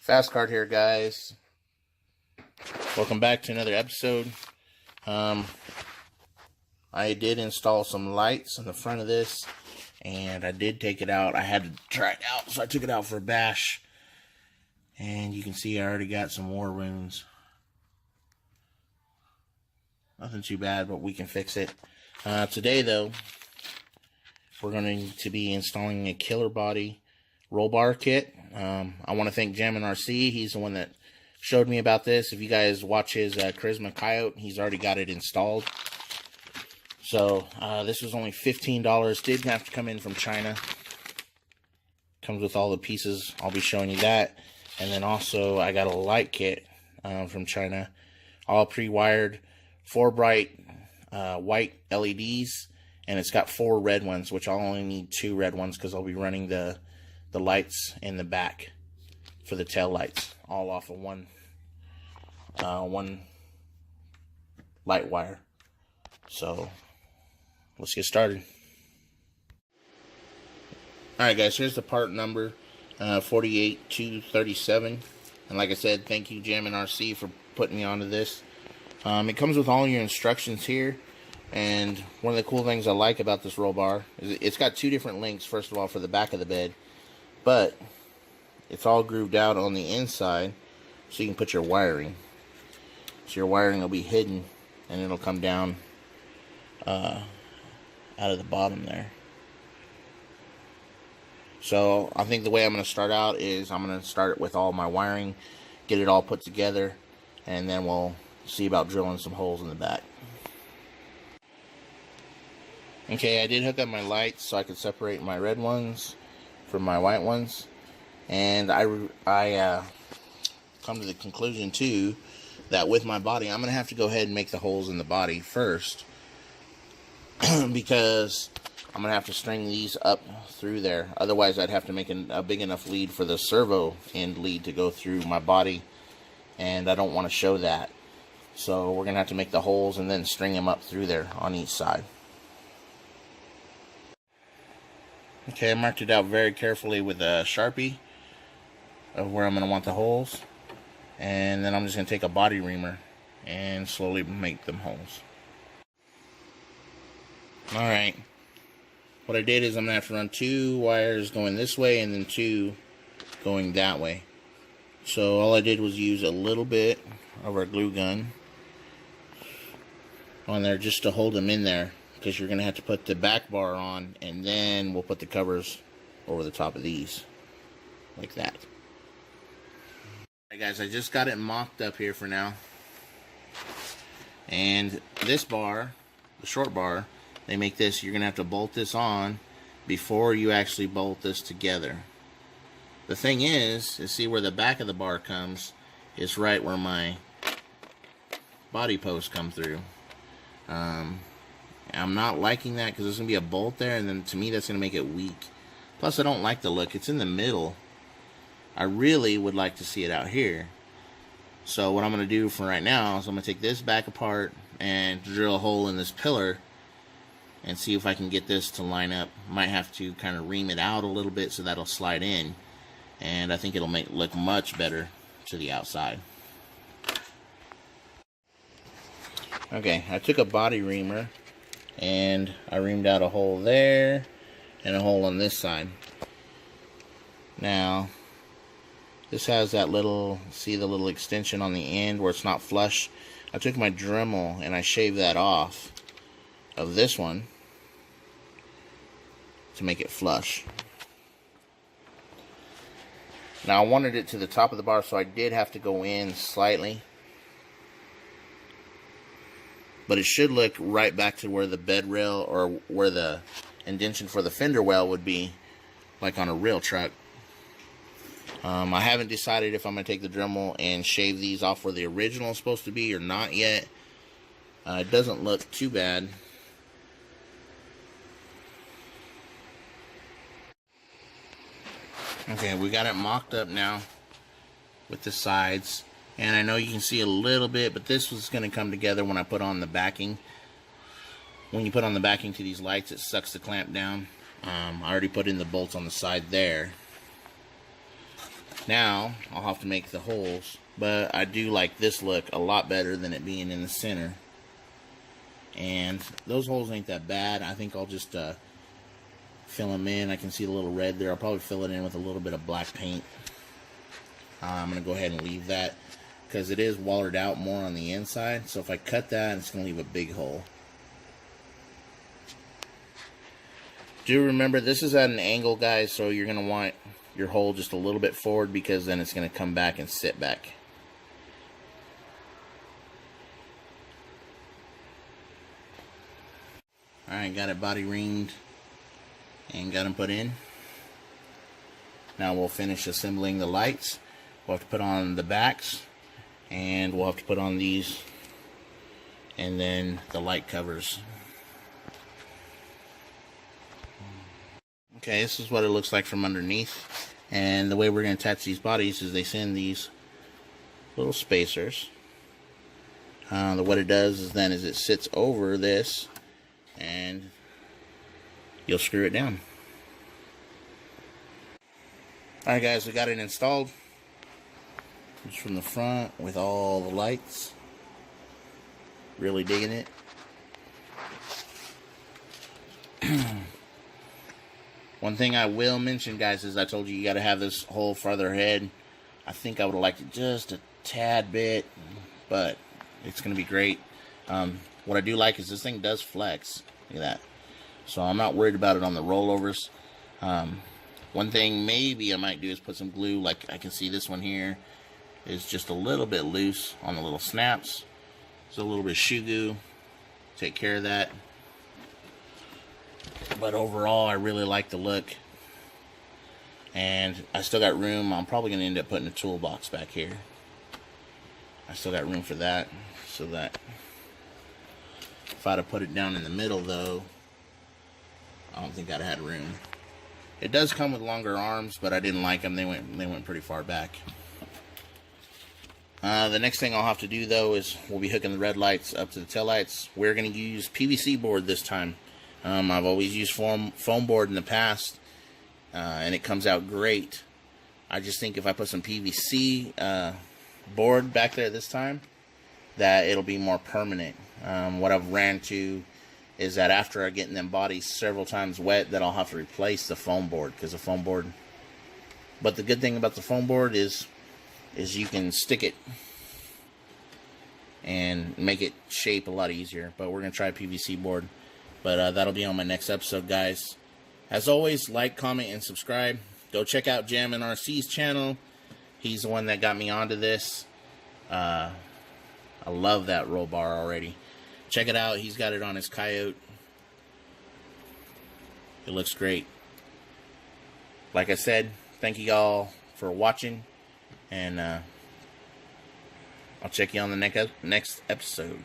Fast Card here, guys. Welcome back to another episode. I did install some lights in the front of this, and I did take it out. I had to try it out, so I took it out for a bash. And you can see I already got some war wounds. Nothing too bad, but we can fix it. Today, though, we're going to be installing a killer body Rollbar kit. I want to thank Jam and RC. He's the one that showed me about this. If you guys watch his Charisma Coyote, he's already got it installed. So this was only $15. Did have to come in from China. Comes with all the pieces. I'll be showing you that. And then also I got a light kit from China, all pre-wired, 4 bright white LEDs, and it's got 4 red ones, which I'll only need 2 red ones because I'll be running the lights in the back for the tail lights, all off of one light wire. So let's get started. Alright guys, here's the part number, 48237, and like I said, thank you Jam and RC for putting me onto this. It comes with all your instructions here, and one of the cool things I like about this roll bar is it's got 2 different links. First of all, for the back of the bed, but it's all grooved out on the inside so you can put your wiring. So your wiring will be hidden and it'll come down out of the bottom there. So I think the way I'm going to start out is I'm going to start with all my wiring, get it all put together, and then we'll see about drilling some holes in the back. Okay, I did hook up my lights so I could separate my red ones from my white ones, and I come to the conclusion too that with my body I'm gonna have to go ahead and make the holes in the body first because I'm gonna have to string these up through there. Otherwise I'd have to make a big enough lead for the servo end lead to go through my body, and I don't want to show that. So we're gonna have to make the holes and then string them up through there on each side. Okay, I marked it out very carefully with a Sharpie of where I'm going to want the holes. And then I'm just going to take a body reamer and slowly make them holes. Alright, what I did is I'm going to have to run 2 wires going this way and then 2 going that way. So all I did was use a little bit of our glue gun on there just to hold them in there, because you're going to have to put the back bar on, and then we'll put the covers over the top of these, like that. Alright guys, I just got it mocked up here for now. And this bar, the short bar, they make this, you're going to have to bolt this on before you actually bolt this together. The thing is see where the back of the bar comes, is right where my body posts come through. I'm not liking that because there's going to be a bolt there, and then to me that's going to make it weak. Plus I don't like the look. It's in the middle. I really would like to see it out here. So what I'm going to do for right now is I'm going to take this back apart and drill a hole in this pillar and see if I can get this to line up. Might have to kind of ream it out a little bit so that'll slide in, and I think it'll make it look much better to the outside. Okay, I took a body reamer and I reamed out a hole there and a hole on this side. Now this has that little, see the little extension on the end where it's not flush. I took my Dremel and I shaved that off of this one to make it flush. Now I wanted it to the top of the bar, so I did have to go in slightly. But it should look right back to where the bed rail or where the indentation for the fender well would be, like on a real truck. I haven't decided if I'm going to take the Dremel and shave these off where the original is supposed to be or not yet. It doesn't look too bad. Okay, we got it mocked up now with the sides. And I know you can see a little bit, but this was going to come together when I put on the backing. When you put on the backing to these lights, it sucks the clamp down. I already put in the bolts on the side there. Now, I'll have to make the holes, but I do like this look a lot better than it being in the center. And those holes ain't that bad. I think I'll just fill them in. I can see the little red there. I'll probably fill it in with a little bit of black paint. I'm going to go ahead and leave that because it is wallered out more on the inside. So if I cut that, it's going to leave a big hole. Do remember, this is at an angle, guys, so you're going to want your hole just a little bit forward because then it's going to come back and sit back. Alright, got it body ringed and got them put in. Now we'll finish assembling the lights. We'll have to put on the backs, and we'll have to put on these, and then the light covers. Okay, this is what it looks like from underneath. And the way we're going to attach these bodies is they send these little spacers. What it does is then it sits over this, and you'll screw it down. Alright guys, we got it installed. Just from the front with all the lights. Really digging it. One thing I will mention, guys, is I told you got to have this hole farther ahead. I think I would have liked it just a tad bit, but it's going to be great. What I do like is this thing does flex. Look at that. So I'm not worried about it on the rollovers. One thing maybe I might do is put some glue. Like I can see this one here is just a little bit loose on the little snaps. So a little bit of shoe glue. Take care of that. But overall, I really like the look. And I still got room. I'm probably going to end up putting a toolbox back here. I still got room for that. So that if I'd have put it down in the middle, though, I don't think I'd have had room. It does come with longer arms, but I didn't like them. They went pretty far back. The next thing I'll have to do, though, is we'll be hooking the red lights up to the tail lights. We're going to use PVC board this time. I've always used foam board in the past, and it comes out great. I just think if I put some PVC board back there this time, that it'll be more permanent. What I've ran to is that after I get them bodies several times wet, that I'll have to replace the foam board, because the foam board. But the good thing about the foam board is you can stick it and make it shape a lot easier. But we're gonna try PVC board. But that'll be on my next episode, guys. As always, like, comment, and subscribe. Go check out Jam and RC's channel. He's the one that got me onto this. I love that Rollbar already. Check it out. He's got it on his Coyote. It looks great. Like I said, thank you all for watching. And I'll check you on the next episode.